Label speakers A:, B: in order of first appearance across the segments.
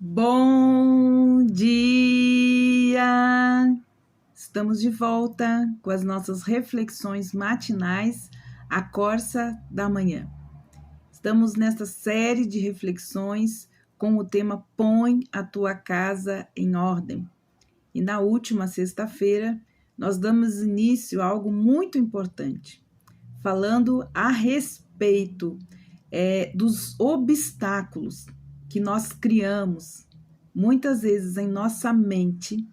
A: Bom dia! Estamos de volta com as nossas reflexões matinais, a Corsa da Manhã. Estamos nesta série de reflexões com o tema Põe a tua casa em ordem. E na última sexta-feira, nós damos início a algo muito importante, falando a respeito dos obstáculos que nós criamos, muitas vezes em nossa mente,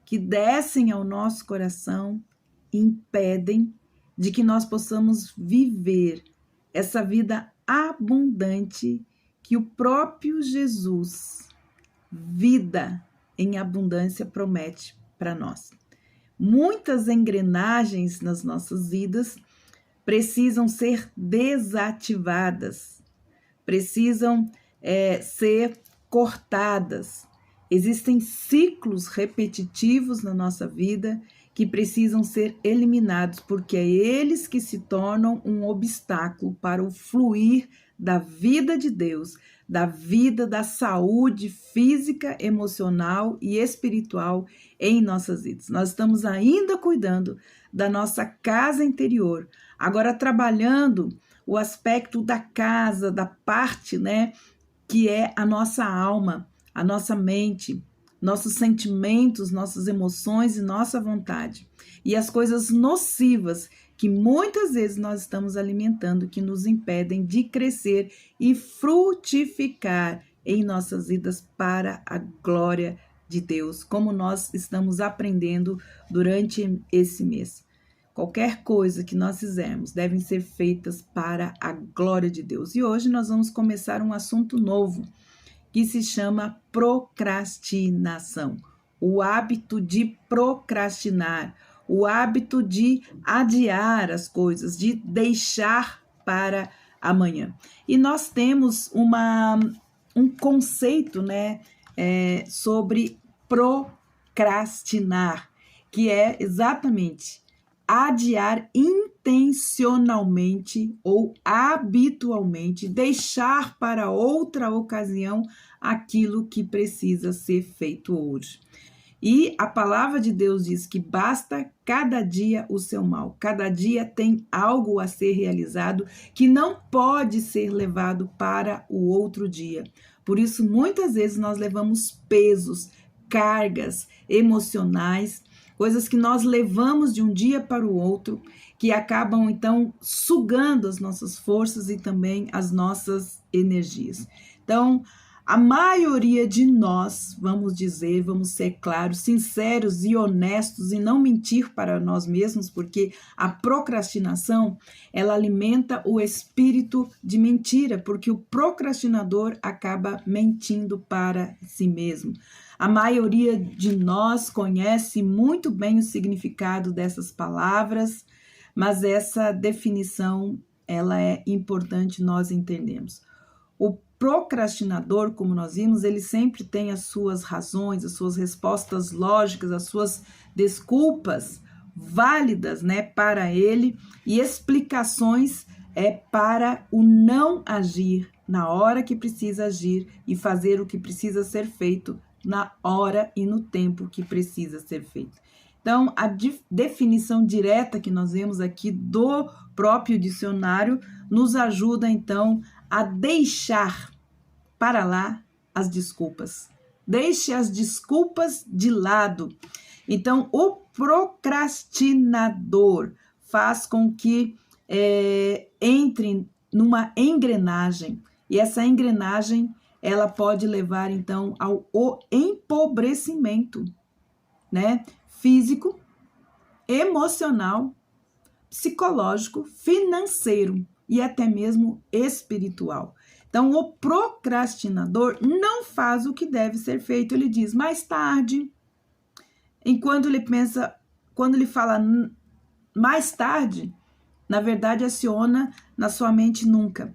A: que descem ao nosso coração e impedem de que nós possamos viver essa vida abundante que o próprio Jesus, vida em abundância, promete para nós. Muitas engrenagens nas nossas vidas precisam ser desativadas, precisam ser cortadas. Existem ciclos repetitivos na nossa vida que precisam ser eliminados, porque é eles que se tornam um obstáculo para o fluir da vida de Deus, da vida, da saúde física, emocional e espiritual em nossas vidas. Nós estamos ainda cuidando da nossa casa interior, agora trabalhando o aspecto da casa, da parte, que é a nossa alma, a nossa mente, nossos sentimentos, nossas emoções e nossa vontade. E as coisas nocivas que muitas vezes nós estamos alimentando, que nos impedem de crescer e frutificar em nossas vidas para a glória de Deus, como nós estamos aprendendo durante esse mês. Qualquer coisa que nós fizermos devem ser feitas para a glória de Deus. E hoje nós vamos começar um assunto novo, que se chama procrastinação. O hábito de procrastinar, o hábito de adiar as coisas, de deixar para amanhã. E nós temos um conceito, sobre procrastinar, que é exatamente adiar intencionalmente ou habitualmente, deixar para outra ocasião aquilo que precisa ser feito hoje. E a palavra de Deus diz que basta cada dia o seu mal. Cada dia tem algo a ser realizado que não pode ser levado para o outro dia. Por isso, muitas vezes nós levamos pesos, cargas emocionais, coisas que nós levamos de um dia para o outro, que acabam, então, sugando as nossas forças e também as nossas energias. Então, a maioria de nós, vamos ser claros, sinceros e honestos e não mentir para nós mesmos, porque a procrastinação, ela alimenta o espírito de mentira, porque o procrastinador acaba mentindo para si mesmo. A maioria de nós conhece muito bem o significado dessas palavras, mas essa definição, ela é importante nós entendermos. O procrastinador, como nós vimos, ele sempre tem as suas razões, as suas respostas lógicas, as suas desculpas válidas, para ele e explicações para o não agir na hora que precisa agir e fazer o que precisa ser feito na hora e no tempo que precisa ser feito. Então, a definição direta que nós vemos aqui do próprio dicionário nos ajuda, então, a deixar para lá as desculpas. Deixe as desculpas de lado. Então, o procrastinador faz com que entre numa engrenagem. E essa engrenagem, ela pode levar, então, ao empobrecimento, físico, emocional, psicológico, financeiro e até mesmo espiritual. Então, o procrastinador não faz o que deve ser feito. Ele diz mais tarde. Enquanto ele pensa, quando ele fala mais tarde, na verdade aciona na sua mente nunca.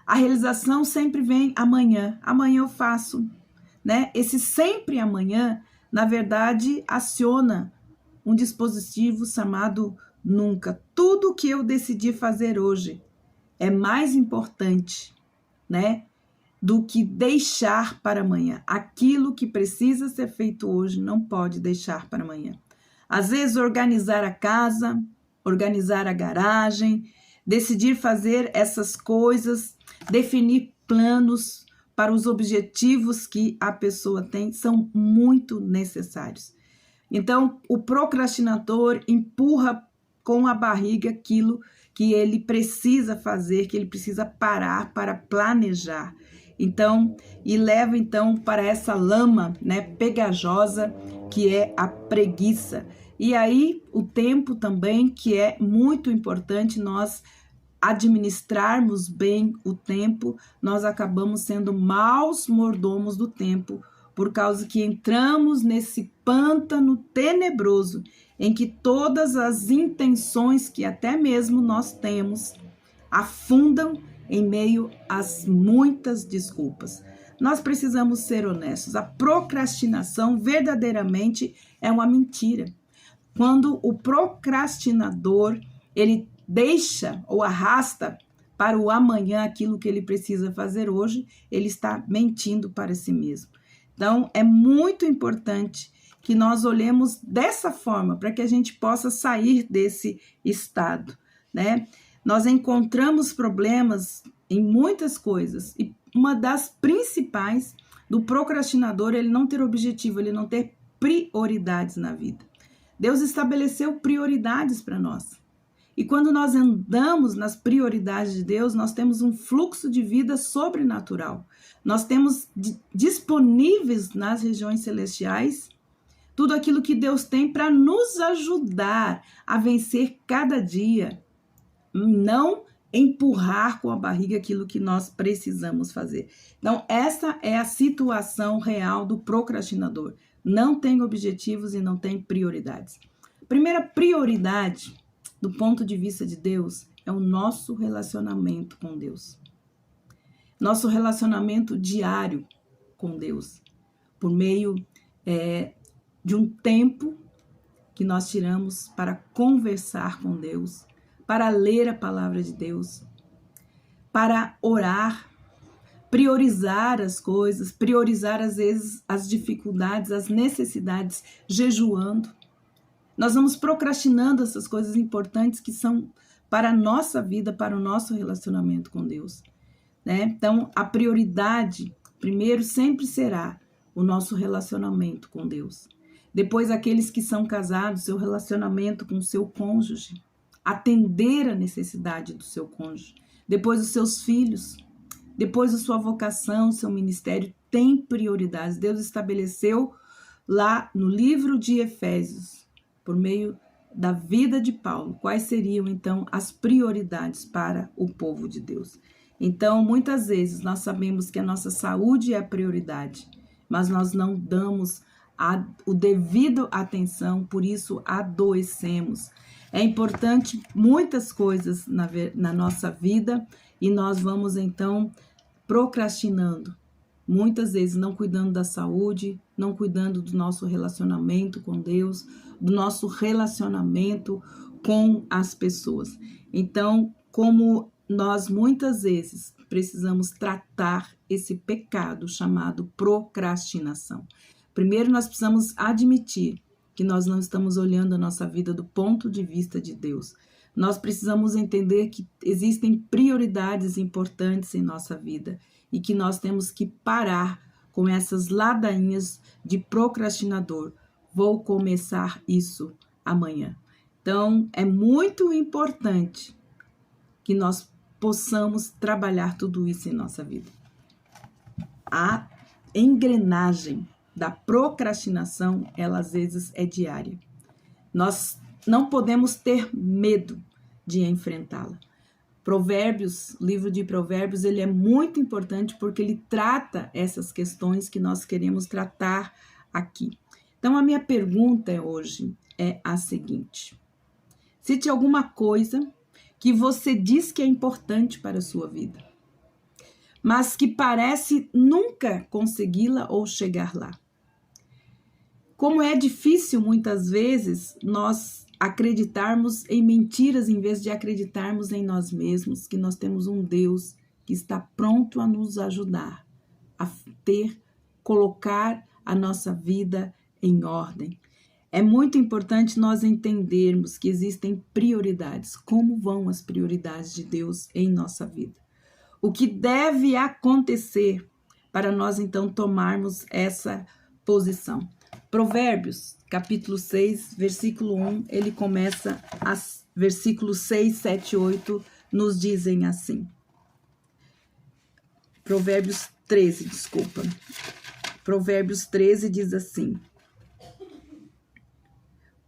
A: A realização sempre vem amanhã. Amanhã eu faço, Esse sempre amanhã, na verdade, aciona um dispositivo chamado nunca. Tudo que eu decidi fazer hoje é mais importante, do que deixar para amanhã. Aquilo que precisa ser feito hoje não pode deixar para amanhã. Às vezes, organizar a casa, organizar a garagem, decidir fazer essas coisas, definir planos para os objetivos que a pessoa tem, são muito necessários. Então, o procrastinador empurra com a barriga aquilo que ele precisa fazer, que ele precisa parar para planejar. Então, e leva então para essa lama, né, pegajosa, que é a preguiça. E aí, o tempo também, que é muito importante nós administrarmos bem o tempo, nós acabamos sendo maus mordomos do tempo, por causa que entramos nesse pântano tenebroso em que todas as intenções que até mesmo nós temos afundam em meio às muitas desculpas. Nós precisamos ser honestos. A procrastinação verdadeiramente é uma mentira. Quando o procrastinador, ele deixa ou arrasta para o amanhã aquilo que ele precisa fazer hoje, ele está mentindo para si mesmo. Então, é muito importante que nós olhemos dessa forma, para que a gente possa sair desse estado, né? Nós encontramos problemas em muitas coisas, e uma das principais do procrastinador é ele não ter objetivo, ele não ter prioridades na vida. Deus estabeleceu prioridades para nós. E quando nós andamos nas prioridades de Deus, nós temos um fluxo de vida sobrenatural. Nós temos disponíveis nas regiões celestiais tudo aquilo que Deus tem para nos ajudar a vencer cada dia. Não empurrar com a barriga aquilo que nós precisamos fazer. Então, essa é a situação real do procrastinador. Não tem objetivos e não tem prioridades. Primeira prioridade, do ponto de vista de Deus, é o nosso relacionamento com Deus. Nosso relacionamento diário com Deus, por meio de um tempo que nós tiramos para conversar com Deus, para ler a palavra de Deus, para orar, priorizar as coisas, priorizar às vezes as dificuldades, as necessidades, jejuando. Nós vamos procrastinando essas coisas importantes que são para a nossa vida, para o nosso relacionamento com Deus, né? Então, a prioridade, primeiro, sempre será o nosso relacionamento com Deus. Depois, aqueles que são casados, seu relacionamento com o seu cônjuge, atender a necessidade do seu cônjuge. Depois, os seus filhos. Depois, a sua vocação, o seu ministério tem prioridades. Deus estabeleceu lá no livro de Efésios, por meio da vida de Paulo, quais seriam, então, as prioridades para o povo de Deus. Então, muitas vezes, nós sabemos que a nossa saúde é a prioridade, mas nós não damos o devido atenção, por isso adoecemos. É importante muitas coisas na nossa vida e nós vamos, então, procrastinando. Muitas vezes não cuidando da saúde, não cuidando do nosso relacionamento com Deus, do nosso relacionamento com as pessoas. Então, como nós muitas vezes precisamos tratar esse pecado chamado procrastinação. Primeiro, nós precisamos admitir que nós não estamos olhando a nossa vida do ponto de vista de Deus. Nós precisamos entender que existem prioridades importantes em nossa vida e que nós temos que parar com essas ladainhas de procrastinador. Vou começar isso amanhã. Então, é muito importante que nós possamos trabalhar tudo isso em nossa vida. A engrenagem da procrastinação, ela às vezes é diária. Nós não podemos ter medo de enfrentá-la. Provérbios, livro de Provérbios, ele é muito importante porque ele trata essas questões que nós queremos tratar aqui. Então, a minha pergunta hoje é a seguinte: cite alguma coisa que você diz que é importante para a sua vida, mas que parece nunca consegui-la ou chegar lá. Como é difícil, muitas vezes, nós acreditarmos em mentiras em vez de acreditarmos em nós mesmos, que nós temos um Deus que está pronto a nos ajudar, a colocar a nossa vida em ordem. É muito importante nós entendermos que existem prioridades. Como vão as prioridades de Deus em nossa vida? O que deve acontecer para nós, então, tomarmos essa posição? Provérbios, capítulo 6, versículo 1, ele começa, versículos 6, 7 e 8, nos dizem assim. Provérbios 13 diz assim: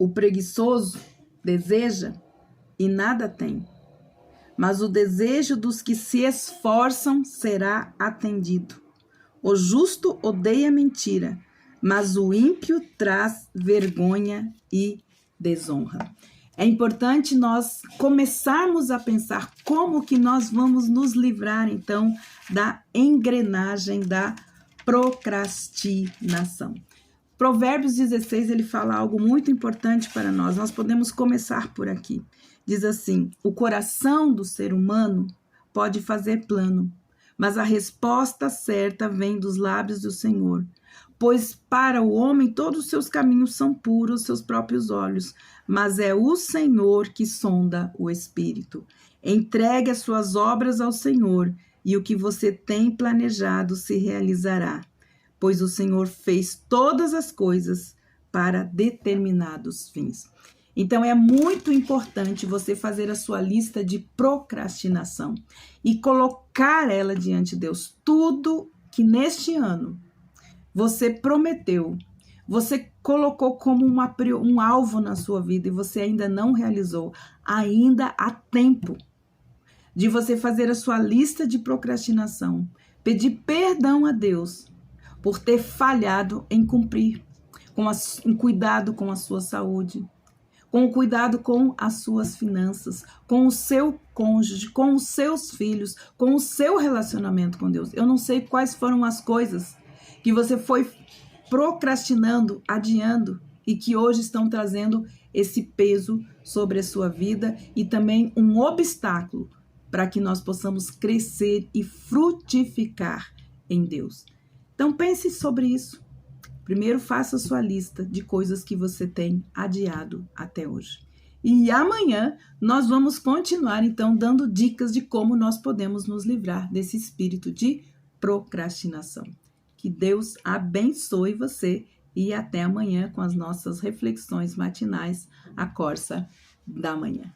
A: o preguiçoso deseja e nada tem, mas o desejo dos que se esforçam será atendido. O justo odeia mentira, mas o ímpio traz vergonha e desonra. É importante nós começarmos a pensar como que nós vamos nos livrar, então, da engrenagem da procrastinação. Provérbios 16, ele fala algo muito importante para nós. Nós podemos começar por aqui. Diz assim: o coração do ser humano pode fazer plano, mas a resposta certa vem dos lábios do Senhor. Pois para o homem todos os seus caminhos são puros, seus próprios olhos, mas é o Senhor que sonda o espírito. Entregue as suas obras ao Senhor, e o que você tem planejado se realizará, pois o Senhor fez todas as coisas para determinados fins. Então, é muito importante você fazer a sua lista de procrastinação e colocar ela diante de Deus. Tudo que neste ano você prometeu, você colocou como um alvo na sua vida e você ainda não realizou, ainda há tempo de você fazer a sua lista de procrastinação, pedir perdão a Deus por ter falhado em cumprir, em cuidado com a sua saúde, com o cuidado com as suas finanças, com o seu cônjuge, com os seus filhos, com o seu relacionamento com Deus. Eu não sei quais foram as coisas que você foi procrastinando, adiando, e que hoje estão trazendo esse peso sobre a sua vida e também um obstáculo para que nós possamos crescer e frutificar em Deus. Então pense sobre isso. Primeiro faça a sua lista de coisas que você tem adiado até hoje. E amanhã nós vamos continuar então dando dicas de como nós podemos nos livrar desse espírito de procrastinação. Que Deus abençoe você e até amanhã com as nossas reflexões matinais, a Corsa da Manhã.